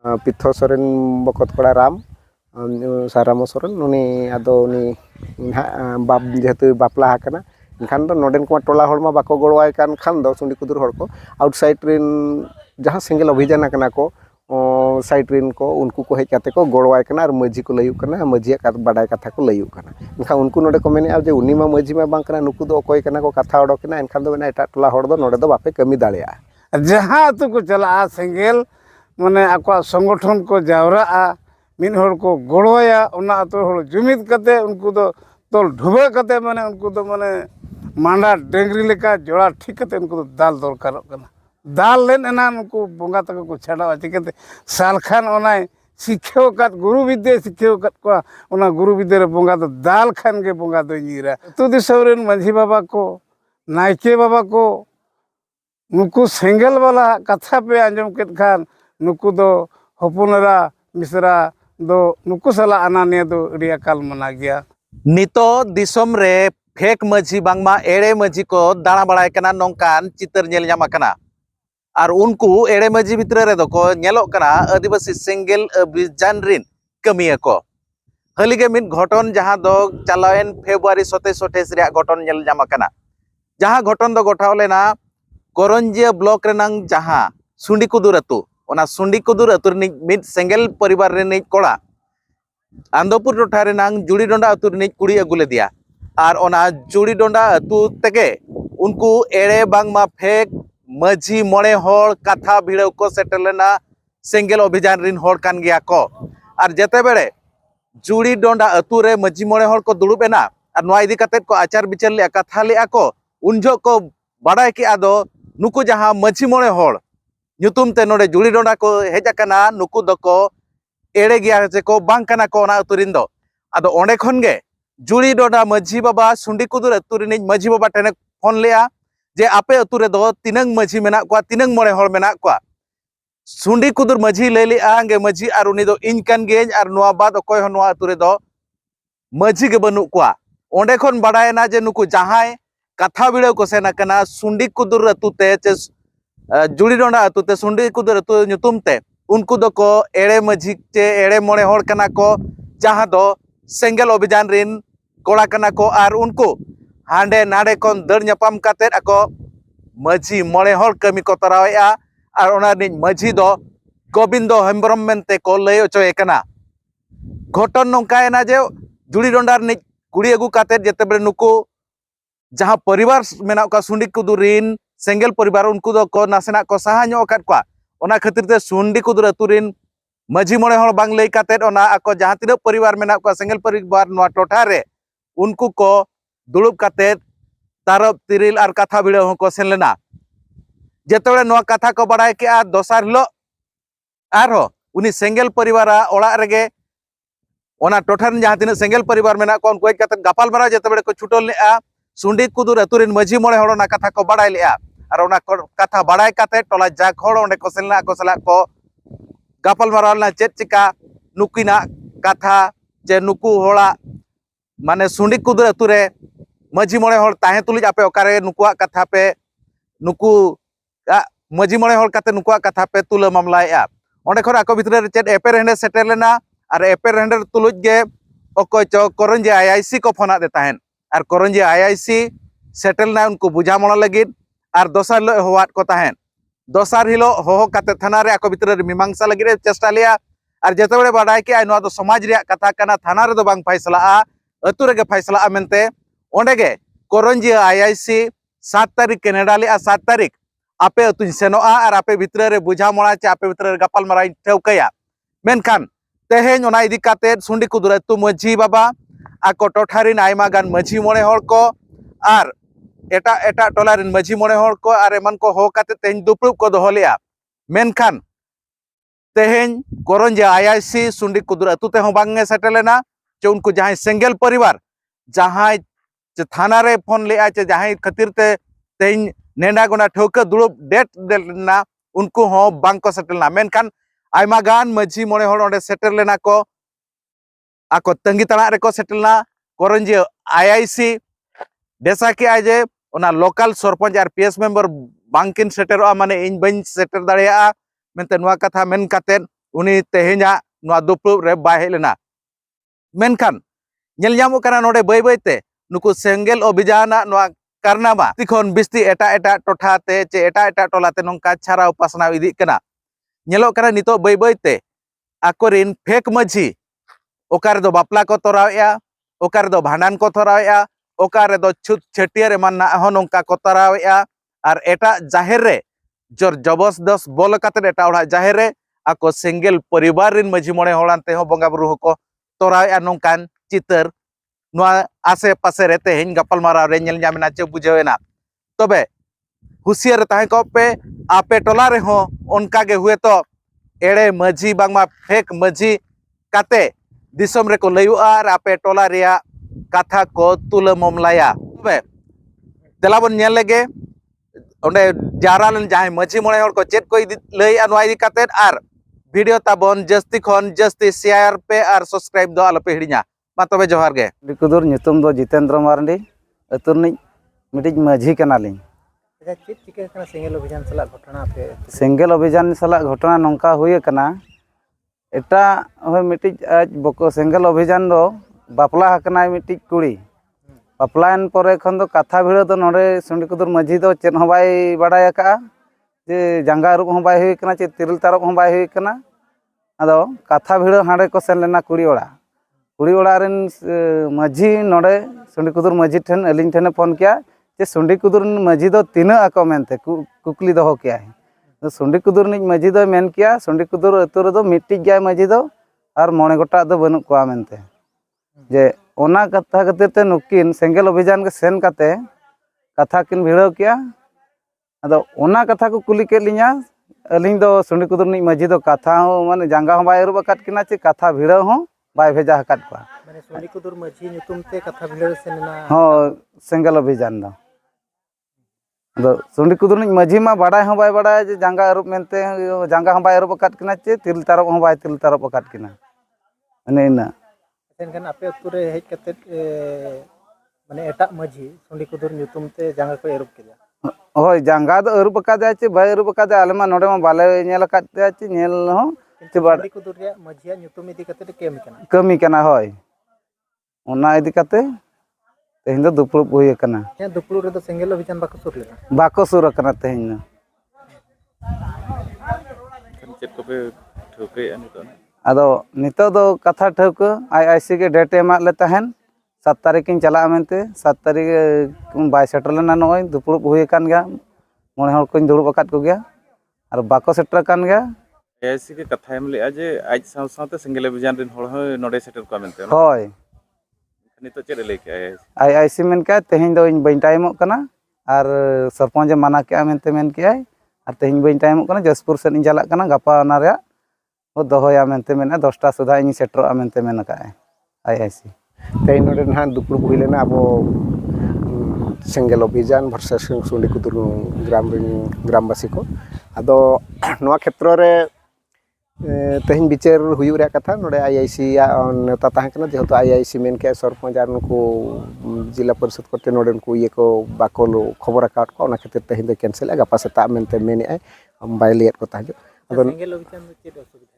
पिथो सोरेन बकत कड़ा राम सारामो सोरेन उनी आदो उनी बाप जेहेतु बापला हाकना इनखान दो नोडेन को टोला हड़मा बाको गड़वाय कान खान दो सुंडी कुदुर हड़ को आउटसाइड रिन जहां सिंगल अभियान कना को साइड रिन को उनको को हेज काते को गड़वाय कना और मजी को लयु कना मजी का बाडाय कथा को लयु कना इनखान उनको नोडे को मेने जे उनी मा मजी मा बांग कना नुकु दो कोय कना को कथा ओडो कना इनखान दो मेना एटा टोला हड़ दो नोडे दो बापे कमी दाड़ेया जहाँ तो को चला सेंगेल माने आको संगठन को जावरा मिन हड़ को गड़वाया उना तो हड़ जुमिद कते उनको दो तोल ढुबे कते माने उनको दो माने मांडा डेंगरी लेका जोड़ा ठीक कते उनको दो दाल दरकार कना दाल लेन एना उनको बोंगा तक को छाड़ा चिकते सालखान ओनाय शिक्षो कत गुरु विद्या शिक्षो कत को ओना गुरु विद्या रे बोंगा तो दाल खान के बोंगा दो नीरा तो दिसौरेन माझी बाबा को नायके बाबा को नुकु सेंगल वाला कथा पे आंजम के खान नुकु दो हपुनरा मिश्रा दो नुकु साला आनानिया दो रिया काल मना गया नितो दिसम रे फेक मजी बांगमा एड़े मजी को दाना बड़ाय कना नोंकान चितर नेल ᱧᱟᱢ कना और उनको एड़े मजी भितर रे दो को नेलो कना आदिवासी सेंगेल अभियान रिन कमिया को हलिगे मिन घटन जहां दो चालावेन फेब्रुआरी 27 रे घटन नेल ᱧᱟᱢ कना जहां घटन दो गोठाव लेना करंजिया ब्लॉक रेनांग जहां सुंडीकुदुर अतु ओना सुंडीकुदुर अतु रे मिद सेंगेल परिवार रे नै कोड़ा आंदोपुर टोठा रेनांग जुड़ीडोंडा अतु रे नै कुड़ी अगुले दिया और ओना जुड़ीडोंडा अतु तेगे उनको एड़े बांगमा फेक मजी मोड़े हड़ कथा भिड़ाव को सेटलना सेंगेल अभियान रिन हड़ कान गया को और जेते बेड़े जुड़ीडोंडा अतु रे मजी मोड़े हड़ को दुड़ुबेना और नोआ इदी कते को आचार विचार ले कथा ले को उनजो को बाडाय के आदो नुकु जहां मजी मोड़े हड़ नुतुम ते नोडे जुड़ीडोंडा को हेज आकना नुकु दको एड़े गया जे को बांग कना को ओना अतुरिन दो आदो ओंडे खन गे जुड़ीडोंडा मजी बाबा सुंडीकुदुर अतु रिन मजी बाबा टेने फोन लेया जे आपे अतु रे दो तिनंग मजी मेना को तिनंग मोड़े हड़ मेना को सुंडीकुदुर मजी लेली आंगे मजी और उनी दो इन कान गे और नोआ बाद अकोय हो नोआ अतु रे दो मजी के बनु को ओंडे खन बाडायना जे नुकु जहाय कथा भिड़ाव को सेना कना सुंडीकुदुर अतुते चे जुड़ीडोंडा अतुते सुंडीकुदुर अतु नुतुम ते उनको दो को एड़े मजी चे एड़े मोड़े हड़ कना को जहां दो सेंगेल अभियान रिन कोड़ा कना को और उनको हांडे नाडे कोन दर न्यापाम काते अको मजी मोड़े हड़ कमी को तरावेया और ओना रिन मजी दो गोविंदो हेम्ब्रम मेनते को लय ओचोय कना घटन नोंकायना जे जुड़ीडोंडा रिन कुड़ी अगु काते जेते बे नुकु जहां परिवार मेना का सुंडीकुदुर रिन सेंगेल परिवार उनको दो को नासेना को साहा ᱧᱚᱜ ᱟᱠᱟᱫ ᱠᱚᱣᱟ ओना खातिर ते सुंडीकुदुर अतु रिन मजी मोड़े हड़ बांग लई काते ओना आको जहां तिना परिवार मेना को सेंगेल परिवार नोआ टोठा रे उनको को दुड़ुब काते तारब तिरिल और कथा भिड़ाव को सेन लेना जेतेबेले नोआ कथा को बाडाय के दोसार हिलो आरो उनी सेंगेल परिवार ओड़ा रेगे ओना टोठा रिन जहां तिना सेंगेल परिवार मेना को उनको काते गापाल मारा जेतेबेले को छुटल लेआ सुंडीकुदुर अतु रिन मजी मोड़े हड़ ओना कथा को बाडाय लेआ और ओना कथा बाडाय काते टोला जाक हड़ ओंडे को सेनला को सला को गापाल मारावना चेत चिका नुकिना कथा जे नुकु हड़ा माने सुंडीकुदुर अतु रे मजी मोड़े हड़ ताहे तुलिज आपे ओकारे नुकुआ कथा पे नुकु मजी मोड़े हड़ काते नुकुआ कथा पे तुला मामलाया ओंडे खर आको भितर रे चेत एपेर हेंडे सेटेल लेना और एपेर हेंडे तुलुज गे ओकोय चो करंजी आईआईसी को फोना दे ताहेन और करंजी आईआईसी सेटेल ना उनको बुझा मोड़ा लगिन और दोसार हिलो होवात को ताहेन दोसार हिलो होहो काते थाना रे आको भितर रे मीमांसा लगिन चेष्टा लिया और जेतेबेले बाडाय के आय नोआ दो समाज रे कथा कना थाना रे दो बांग फैसला अतु रे गे फैसला मेनते ओंडे गे करंजी आईआईसी 7 तारीख कनाडा ले 7 तारीख आपे अतु सेनोआ और आपे भितर रे बुझा मोड़ा चे आपे भितर रे गापाल मारा ठेवकया मेनखान तेहेन ओना इदी काते सुंडीकुदुर अतु मजी बाबा आको टोठा रिन आयमा गान मजी मोड़े हड़ को और एटा एटा टोला रिन मजी मोड़े हड़ को और एमन को हो काते तेहेन दुपड़ुब को दोहो लेया मेनखान तेहेन करंजी आईआईसी सुंडीकुदुर अतु ते हो बांगे सेटलेना चे उनको जहां सेंगेल परिवार जहां थाना रे फोन ले चे जहां खातिर ते तेहेन नेंडा गोना ठौका दुड़ुब डेट देना उनको हो बांग को सेटलना मेनखान आयमा गान मजी मोड़े हड़ ओंडे सेटल लेना को आको तंगी तड़ा रे को सेटलना करंजी आईआईसी देसा के आजे ओना लोकल सरपंच और पीएस मेंबर बांकिन सेटरो माने इन बन सेटर दाड़िया मेनते नुआ कथा मेन काते उनी तेहेña नोआ दुप्लुब रे बाय हेज लेना मेनखान ñel ñamok kana नोडे बाय बायते नुकु सेंगेल अभियान नोआ कारनामा तिखन बिस्ती एटा टोठा ते चे एटा टोलाते नोंका छाराव पासनाव इदी कना ñelok kana नितो बाय बायते आकोरिन फेक मझी ओकारे दो बापला को तोरावेया ओकारे दो भांडान को तोरावेया ओकारे दो छुत छटियर एमान ना हो नोंका को तोरावेया आर एटा जाहेर रे जोर जबरदस्त बोल काते एटा ओड़ा जाहेर रे आको सेंगेल परिवार रिन मझी मोणे होड़ानते हो बंगा बुरु को तोरावेया नोंकान चितर नोआ आसे पासे रे तेहेñ गपल माराव रे ñel ñामेना चे बुझेवेना तबे हुसियार ताहे को पे आपे टोला रे हो उनका गे हुए तो एड़े मझी बांगमा फेक मझी काते दिसम रे को लयुआ आर आपे टोला रिया कथा को तुला ममलाया तबे तेलाबन ñel लेगे ओंडे जारालन जाय मझी मोणे हर को चेत को लय अनवा इदी काते आर वीडियो ताबन जस्ती खन जस्ती शेयर पे आर सब्सक्राइब दो आलोपे हिड़िña मा तबे जोहार गे कुदुर ᱧᱩᱛᱩᱢ ᱫᱚ जितेंद्र मारंडी अतुरनिज मिटिज माझी कनालिኝ चेक चिका कना सेंगेल अभियान सला घटना पे सेंगेल अभियान सला घटना नौका हुई कना एटा होय मिटिज आज बको सेंगेल अभियान दो बापला हकना मिटिज कुड़ी बापलायन परे खन दो कथा भिड़ो दो नोडे सुंडी कुदुर माझी दो चेन हो बाय बाडाय का जे जांगा रूप हो बाय हुई कना चे तिरल तारप हो बाय हुई कना अदो कथा भिड़ो हांडे को सेन लेना कुड़ी ओड़ा रेन माझी नोडे सुंडी कुदुर माझी ठेन अलिंग ठेने फोन किया जे सुंडी कुदुर माझी दो तीना आको मेनते कुकली दो किया है सुंडी कुदुर निज माझी दो मेन किया सुंडी कुदुर अतु रे दो मिट्टी गया माझी दो और मोणे गोटा दो बनु को मेनते जे ओना कथा खातिर ते नुकिन सेंगेल अभियान के सेन काते कथा किन भिड़ो किया अदो ओना कथा को कुली के लिया अलिंग दो सुंडी कुदुर निज माझी दो कथा हो माने जांगा हो बाय रुब काट किना चे कथा भिड़ो हो बाय भेजा हकाट को माने सुंडी कुदुर माझी ᱧᱩᱛᱩᱢ ते कथा भिड़ो सेना हो सेंगेल अभियान दो दो सुंडी कुदुर निज माझी मा बाडाय हो बाय बाडाय जे जांगा रूप मेनते जांगा हो बाय रूप काट किना चे तिल तारप हो बाय तिल तारप काट किना अने इना एनखान आपे अतु रे हेज कते माने एटा माझी सुंडी कुदुर ᱧᱩᱛᱩᱢ ते जांगा को एरुप केदा होय जांगा दो अरूप कादे चे बाय अरूप कादे आले मा नोडे मा बाले नेल काटे चे नेल हो चे सुंडी कुदुर रे माझिया ᱧᱩᱛᱩᱢ इदी कते केम केना कमी कना होय ओना इदी कते तेहिं दो दुपुरुप हुई कना या दुपुरु रे दो सेंगेल अभियान बाको सुर लेना बाको सुर कना तेहिं न चेक को पे ठोके नितो अदो नितो दो कथा ठोक आईआईसी के डेट एमा ले तहन 7 तारीख इन चला मेनते 7 तारीख बाय सेटर लेना नय दुपुरुप हुई कान गया मोने हर कोन दुरुप अकात को गया और बाको सेटर कान गया एसी के कथा एम ले आज आज साव सावते सिंगल अभियान रिन होड़ हो नोडे सेटर को मेनते होय नितो चेक ले के आईआईसी मेन का तेहिं दो इन बइन टाइमो कना और सरपंच माना के मेनते मेन के और तेहिं बइन टाइमो कना जसपुर से इन चला कना गपा ना रे वो दोहोया मेनते मेना 10टा सुधा इन सेटर मेनते मेन का आईआईसी तेहेñ नोडे ना दुपुरुप हुई लेना अब सेंगेल अभियान वर्सेस सुंडी कुदुर ग्रामवासी को अदो नोआ क्षेत्र रे तेहेñ बिचार हुयुग रे कथा नोडे आईआईसी नेता ताहे कना जेहेतु आईआईसी मेन के सरपंच आर नुकु जिला परिषद करते नोडे नुकु ये को बाको खबर अकाउट को ओना खातिर तेहेñ दो कैंसिल गपा सेता मेनते मेने आय बाय लेट को ताजो अदो सेंगेल अभियान दो चेद असुविधा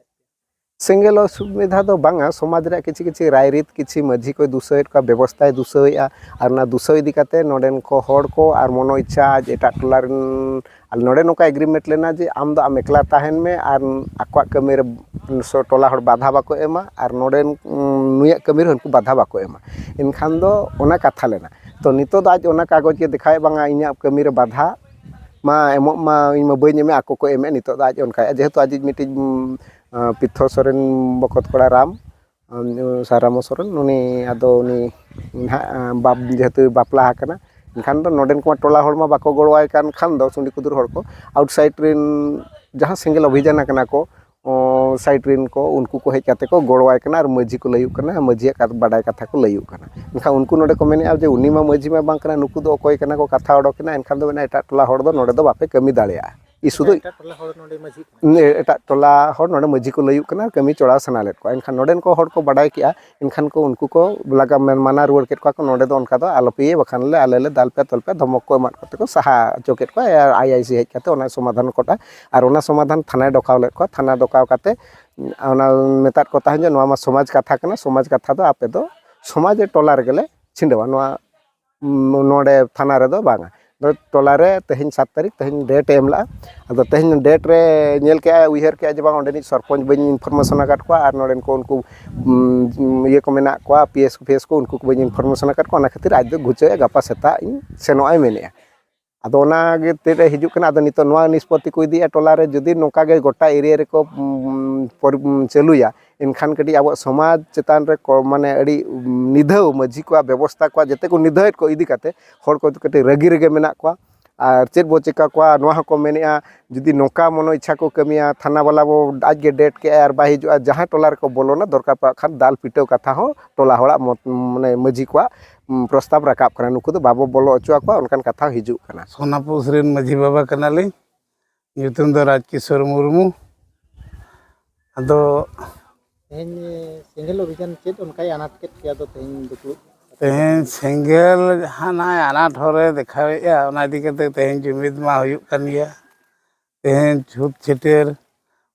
सेंगेल असुविधा दो बांगा समाज रे किछि किछि रायरीत किछि माझी को दुसोएट का व्यवस्था दुसोएआ और ना दुसो इदी काते नोडेन को होड़ को और मनो इच्छा आज एटा टोला रिन आल नोडे नोका एग्रीमेंट लेना जे आम दो आम एकला ताहेन में और आक्वा कमी रे सो टोला होड़ बाधा बाको एमा और नोडेन नुया कमी रे उनको बाधा बाको एमा इनखान दो ओना कथा लेना तो नितो दो आज ओना कागज के दिखाए बांगा इन्या कमी रे बाधा मा एमो मा इमा बई एमे आको को एमे नितो दो आज ओनका जेहेतु आज मिटिज पिथो सोरेन बकत कोड़ा राम सारामो सोरेन उनी आदो उनी बाप जेहेतु बापला हकना इनखान दो नोडेन को टोला होड़ मा बाको गड़वाय कान खान दो सुंडी कुदुर होड़ को आउटसाइड रिन जहां सिंगल अभियान कना को साइड रिन को उनको को हेज काते को गड़वाय कना और माझी को लयु कना माझी का बाडाय कथा को लयु कना इनखान उनको नोडे को मेने जे उनी मा माझी मा बांग कना नुकु दो कोय कना को कथा ओडो कना इनखान दो एटा टोला होड़ दो नोडे दो बापे कमी दाड़ेया isu do एटा टोला हर नोडे मझी एटा टोला हर नोडे मझी को लयुक कना कमी चोड़ा सना लेत को एनखान नोडेन को हर को बाडाय किया एनखान को उनको को लगा माना रुआर केट को नोडे दो उनका दो आलोपे बखान ले आले ले दाल पे तल पे धमक को एमात कते को साहा चोकेट को आईआईसी हेज कते ओना समाधान कोटा और ओना समाधान थाना डकाव लेत को थाना डकाव कते ओना मेतात को ताहन जे नोआ मा समाज कथा कना समाज कथा दो आपे दो समाज टोला रे गेले छिंडवा नोआ नोडे थाना रे दो बांगा टोला रे तेहन 7 तारीख तेहन डेट एमला अदो तेहन डेट रे नेल के उइहर के जे बांग ओंडेनी सरपंच बनी इनफॉर्मेशन आकाट को आर नोडेन को उनको ये को मेना को पीएस को उनको बनी इनफॉर्मेशन आकाट को ना खातिर आज दो घुचे गपा सेता इन सेनोय मेने अदो ओना गे तेरे हिजु कना अदो नितो नोआ निष्पत्ति को इदी टोला रे जदी नोका गे गोटा एरिया रे को चलुया इनखान कटी अब समाज चेतान रे माने अड़ी निधव मझी को व्यवस्था को जते को निधव को इदी काते हर को कटी रगी रेगे मेना को और चेत बो चिका को नोहा को मेनेआ जदी नोका मनो इच्छा को कमिया थाना वाला वो आज के डेट के और बाहि जो जहां टोला रे को बोलोना दरकार पा खान दाल पिटो कथा हो टोला होड़ा माने मझी को प्रस्ताव रकाब करना नुकु दो बाबो बोलो अचुआ को उनकान कथा हिजु कना सोनापुर रेन मझी बाबा कनाली nyutum do राजकिशोर मुर्मू अदो तेहन सिंगल अभियान चेत उनका अनाट केट किया दो तेहन दुकु तेहन सेंगेल हाना अनाट हरे देखावेया ओना इदी कते तेहन जुमिद मा हुयुक कान गया तेहन छुत छेटेर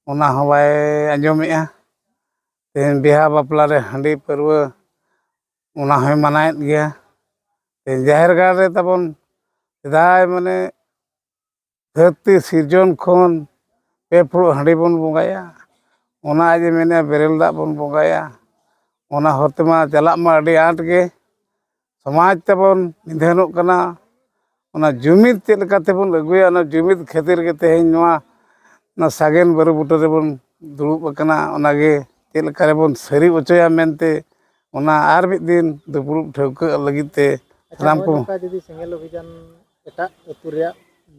ओना हवाय आंजमेया तेहन बिहा बापला रे हांडी परवा ओना होय मनायत गया तेहन जाहिर गाड़ रे तबन सेदाय माने धरती सिरजन खन पे फुड़ हांडी बन बंगाया ओना आज मेने बेरेल दा बन बंगाया ओना हरतेमा चला मा अडी आट गे समाज तबन निधनोग कना ओना जुमिद चेद लेकाते बन अगुया ओना जुमिद खातिर के तेहन नोआ ना सागेन बरु बुटा रे बन दुड़ुब कना ओना गे चेद लेका रे बन सरी ओचोया मेनते ओना आर मिद दिन दुपुरुब ठौका लगिते राम को जदी सिंगल अभियान एटा अतुरिया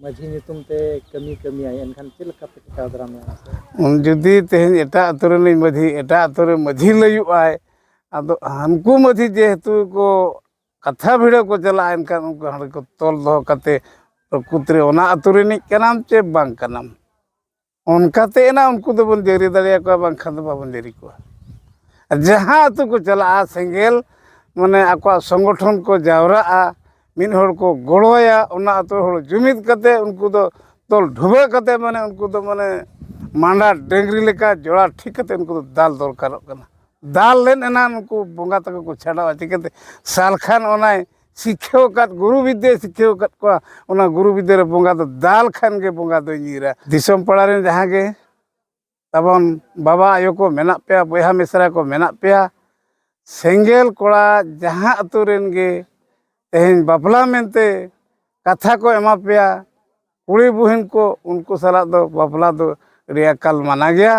मझी नितुम ते कमी आई एनखान चेलका पे टिकाव दराम उन जुदी तेहन एटा अतुरे मझी एटा अतुरे मझी लयु आय आदो हमकु मझी जेहेतु को कथा भिड़ो को चला एनखान उनको हड़ को तोल दो कते प्रकृति ओना अतुरे नि कनाम चे बांग कनाम उनकाते ना उनको तो बन जरी दरिया को बांग खान तो बाबन जरी को जहां अतु को चला सेंगेल माने आको संगठन को जावरा मिन हर को गड़ोया ओना अतु हर जुमिद कते उनको तो तोल ढुबे कते माने उनको तो माने मांडा डेंगरी लेका जोड़ा ठीक कते उनको तो दाल दरकार कना दाल लेन एना उनको बोंगा तक को छाड़ा चिकते सालखान ओनाय शिक्षो कत गुरु विद्या शिक्षो कत को ओना गुरु विद्या रे बोंगा तो दाल खान के बोंगा तो नीरा दिसम पड़ा रे जहां के तबन बाबा आयो को मेना पे बया मिश्रा को मेना पे सेंगेल कोड़ा जहां अतु रेन गे तेहन बापला मेनते कथा को एमा पेया कुड़ी बुहिन को उनको सला दो बापला दो रिया काल माना गया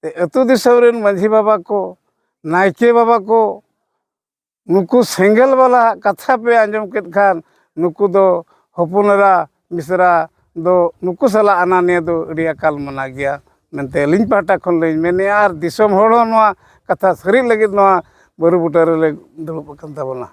ते अतु दिसम रेन माझी बाबा को नायके बाबा को नुकु सेंगेल वाला कथा पे आंजम केत खान नुकु दो हपुनरा मिश्रा दो नुकु सला अनानिया दो रिया काल माना गया मेनते लिंग पाटा खन ले मेने आर दिसम होड़ो नोआ कथा सरी लगित नोआ बरु बुटा रे दुड़ुब कन ताबना।